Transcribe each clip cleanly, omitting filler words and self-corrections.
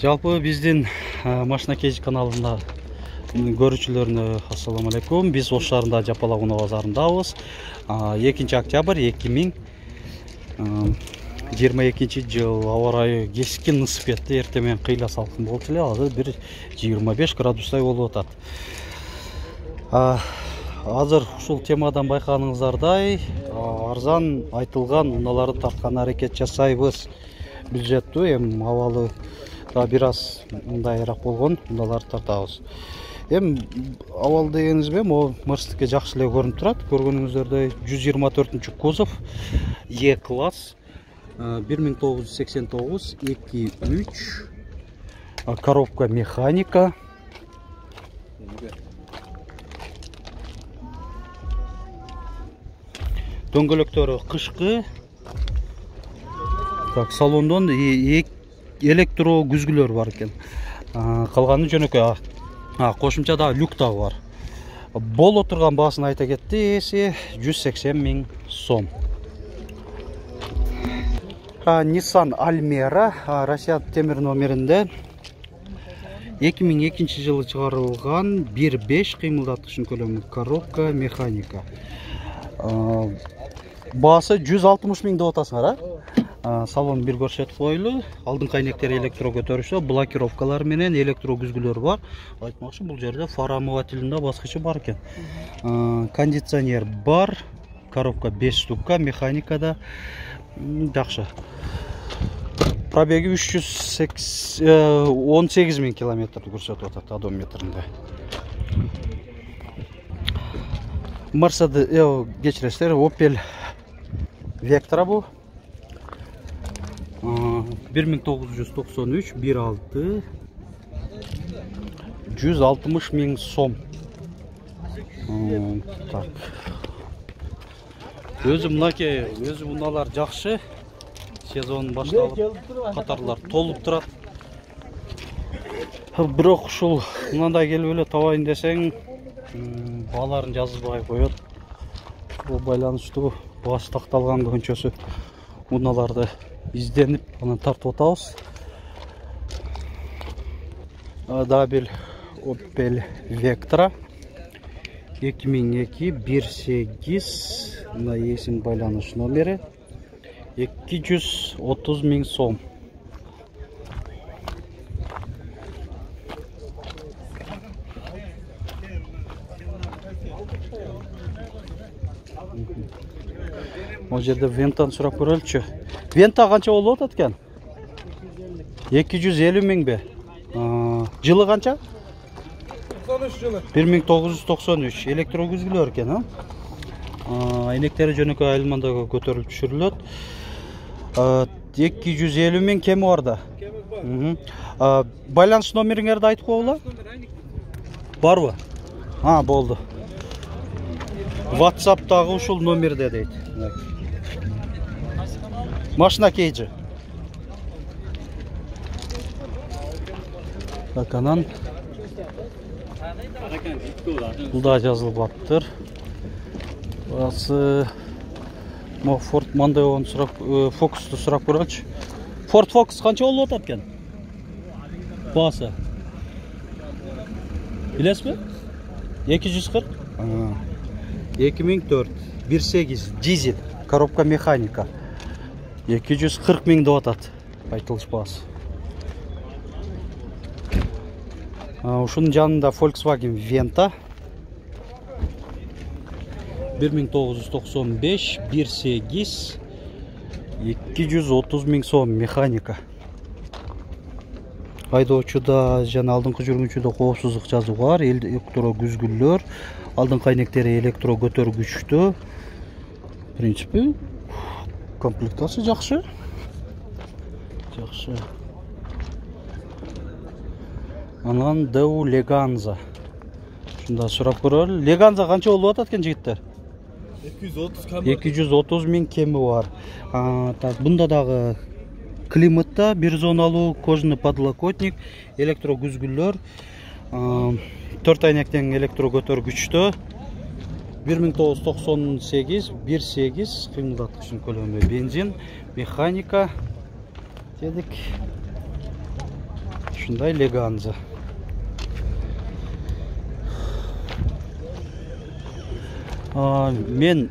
Жалпы биздин Машина Кейж каналында көрүүчүлөрүнө ассаламу алейкум. Биз Ош шаарында Жапалакуноо базарындабыз. 2 октябрь 2022 жыл. Аба ырайы кескин ысып кетти. Эртең кыйла салкын болчу эле. Азыр бир 25 градустай болуп атат. Азыр ушул темадан байкаганыңыздардай арзан айтылган унааларды тарткан аракет жасайбыз. Бюджеттүү, эми абалы да бир аз мындайыраак болгон унааларды тартабыз. Эми абал дегениңизбе, могу Мерстикке жакшы эле көрүнүп турат. Көргөнүңүздөрдөй 124 кузов Е класс 1989 2.3 коробка механика. Дөңгөлөктөрү кышкы. Так, салондон электро күзгүлөр бар экен. Калганы жөнөкөй. Кошумча да люк дагы бар. Боло турган баасын айта кетти, 180 000 сом. Nissan Almera, Россия темир номеринде 2002 жылы чыгарылган 1.5 кыймылдаткычын көлөмү коробка механика. Баасы 160 000 деп атасыңар, Салон бир көрсөтүп коюлу. Алдыңкы айнектери электро көтөрүшү, блокировкалар менен электро күзгүлөр бар. Айтмакчы, бул жерде фара омывателинде баскычы бар экен. Кондиционер бар. Коробка 5 штука, механикада жакшы. Пробеги 318 000 километрди көрсөтүп атат одометринде. Мерседес, кечиресиздер, Opel Vectra бу. 1993 1.6 160 000 сом. Так. Өзү мынакей, өзү унаалар жакшы. Сезон башталып, катарлар толуп турат. Бирок ушул мындай келип эле табайын десең, бааларын жазбай коет. Бул байланыштуу баш такталган көчөсү унааларды изденип, анан тартып атабыз. Дагы бир Opel Vectra 2002 1.8, мына эсим байланыш номери 230 000 сом. О жерде Venta'ны сурап көрөлүчү. Venta канча болуп атат экен? 250 000 бе? Жылы канча? 93 жылы. 1993. Электро күзгүлөр экен, Айнектери жөнөкөй айылмандагы көтөрүлүп түшүрүлөт. 250 000 кеми бар да. Байланыш номериңерди айтып койгула? Барбы? Болду. WhatsApp'тагы ушул номерде дейт. Машина Кейджи. Так, анан бул да жазылып аттыр. Басы Ford Mondeo сурап, Focus'ты сурап көрөлчү. Ford Focus канча болуп атат экен? Басы. Билесизби? 240. 2004 1.8 дизель, коробка механика. 240 000 деп атат. Айтылыш баасы. Ушунун жанында Volkswagen Venta 1995 1.8 230 000 сом механика. Айдоочуда жана алдыңкы жүргүнчүдө коопсуздук жазуу бар, электро күзгүлөр, алдыңкы айнектери электро көтөргүчтүү. В принципе, комплектация жакшы. Жакшы. Анан Deu Leganza. Шунда сурап көрөлү. Leganza канча болуп атат экен жигиттер? 230 000 кеми бар. Так, бунда дагы климатта бир зоналуу кожаный подлокотник, электро күзгүлөр, 4 айнектен электро көтөргүчтө. 1998 1.8 кыймылдаткычын көлөмү, бензин, механика дедик. Ушундай Леганза. Мен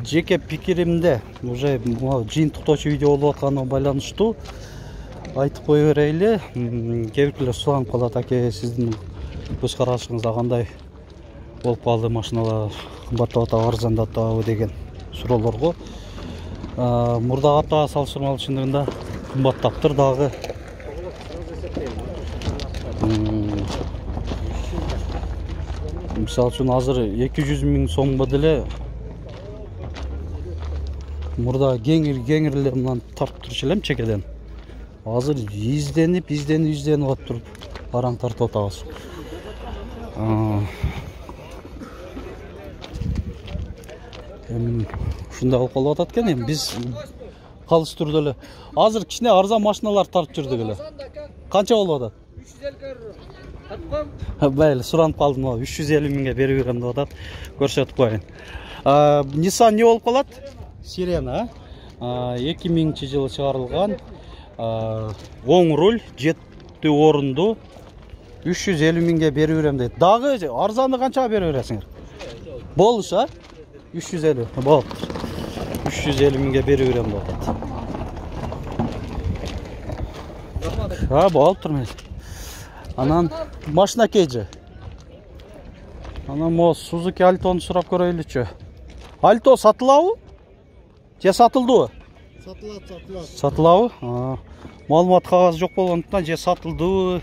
жеке пикиримде уже жыйынтыктоочу видео болуп атканына байланыштуу айтып кое берейли. Кээ бирлер суранып калат, аке, сиздин көз карашыңызда кандай болуп калды, машиналар кымбаттап атабы, арзандап атабы деген суроолорго. Мурдагы аптага салыштырмалуу чындыгында кымбаттаптыр дагы. Мисалы үчүн азыр 200 000 сомго деле мурда кеңирлер менен тартып турчу элем чекеден. Азыр изденип атып бараң тартып атабыз. Ушундай болуп калып атат экен. Биз калыс түрдө эле азыр кичине арзан машиналар тартып жүрдүк эле. Канча болуп атат? 350 кар. Байли суранып калдым, 350 000ге берип берем деп атат. Көрсөтүп коеюн. Nissan не болуп калат? Sirena 2000-жылы чыгарылган. Оң руль, 7 орунду 350 000ге берип берем дейт. Дагы арзанды канчага берип бересиңер? Болуш, 350. Болуп. 350 000ге берип берем деп атат. Болуп турмун. Анан машина кейжи. Анан мо Suzuki Alto'ну сурап көрөйлүчү. Alto сатылабы? Же сатылдыбы? Satılат. Сатылабы? Маалымат кагазы жок болгондуктан же сатылдыбы?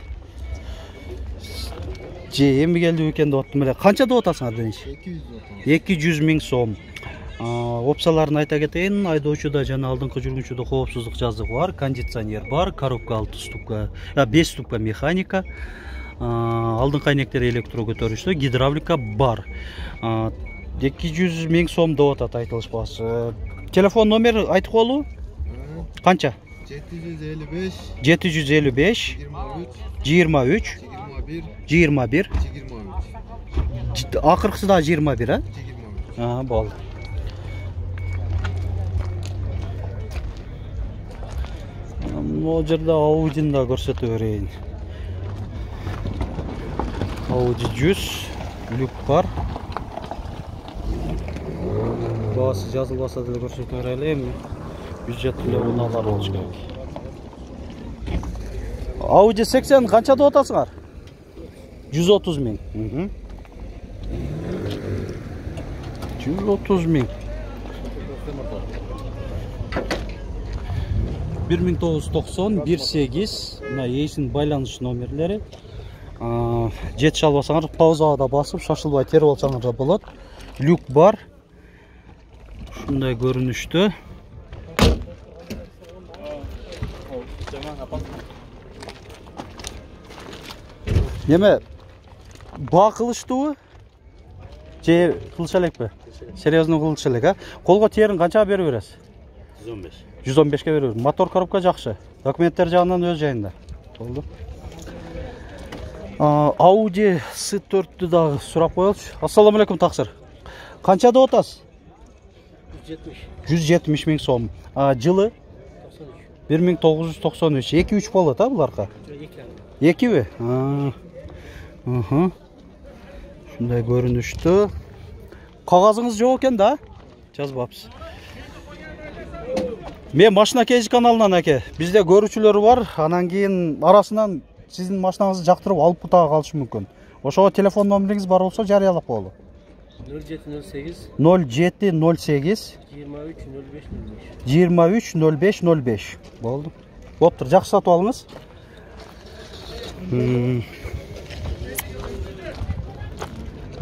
Же эми келди экен деп аттым эле. Канча деп атасыңар дейинчи? 200 000 сом. Опцияларын айта кетейин. Айдоочуда жана алдыңкы жүргүнчүдө коопсуздук жазыгы бар, кондиционер бар, коробка 6 ступка, 5 ступка механика. Алдыңкы айнектери электро көтөрүштө, гидравлика бар. 200 000 сом деп атат айтылышпасы. Телефон номер айтып коелу? Канча? 755 23 21 акыркысы да 21, болду. Могу жерде Audi'ni да көрсөтө берейин. Audi 100 люк бар. Баасы жазылбаса деле көрсөтө берели, эми бюджет эле унаалар болуш керек. Audi 80 канча деп атасыңар? 130 000. 130 000. 1990 18 мына эсин байланыш номерлери. Жетише албасаңар паузага да басып шашылбай терип алсаңар да болот. Люк бар. Ушундай көрүнүштө. Неме бак кылыштыбы? Же кылыша элекпи? Серьезно кылыша элек, Колго терин канчага берип бересиз? 115. 115ке берип. Мотор коробка жакшы. Документтер жагынан өз жайында. Болду. Audi S4'tü дагы сурап коелучу. Ассаламу алейкум, таксир. Канча деп атасыз? 170 000 сом. Жылы 1993. 2-3 болот, буларга? 2би? Шундай көрүнүштө. Кагазыңыз жок экен да? Жазбапсыз. Мен машина кейж каналынан аке. Бизде көрүүчүлөр бар. Анан кийин арасынан сиздин машинаңызды жактырып алып бутага калышы мүмкүн. Ошого телефон номериңиз бар болсо жарыялап коелу. 0708 23 05 05. Болду. Боптур, жакшы сатып алыңыз.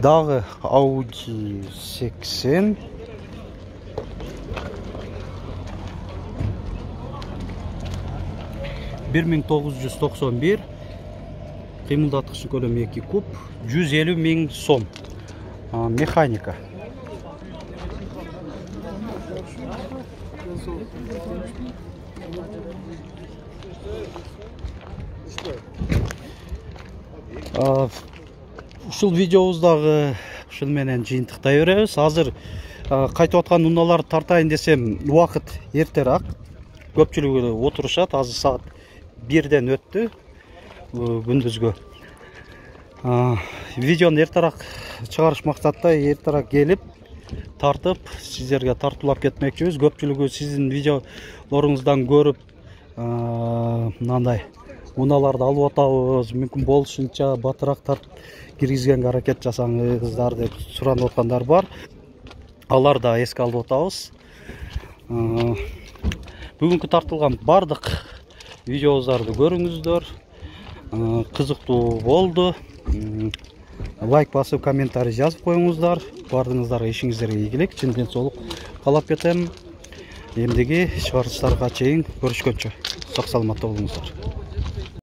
Дагы Audi 80 1991 кыймылдаткычын көлөмү 2 куб, 150 000 сом. Механика. Ушул видеобуздагы ушул менен жыйынтыктай беребиз. Азыр кайтып аткан унааларды тартайын десем, убакыт эртерээк. Көпчүлүгү отурушат. Азыр саат 1ден өттү. күндүзгө. Видеону эртерээк чыгарыш максатта эртерээк келип тартып сиздерге тартуулап кетмекчибиз. Көпчүлүгү сиздин видеолоруңуздан көрүп мындай унааларды алып атабыз, мүмкүн болушунча батыраак киргизгенге аракет жасаңыздар деп суранып аткандар бар. Алар да эске алып атабыз. Бүгүнкү тартылган бардык видеобуздарды көрүңүздөр. Кызыктуу болду. Лайк басып, комментарий жазып коюңуздар. Бардыгыңыздарга ишиңиздерге ийгилик, чын денсаулык каалап кетем. Эмдиги чыгарылыштарга чейин көрүшкөнчө сак саламатта болуңуздар.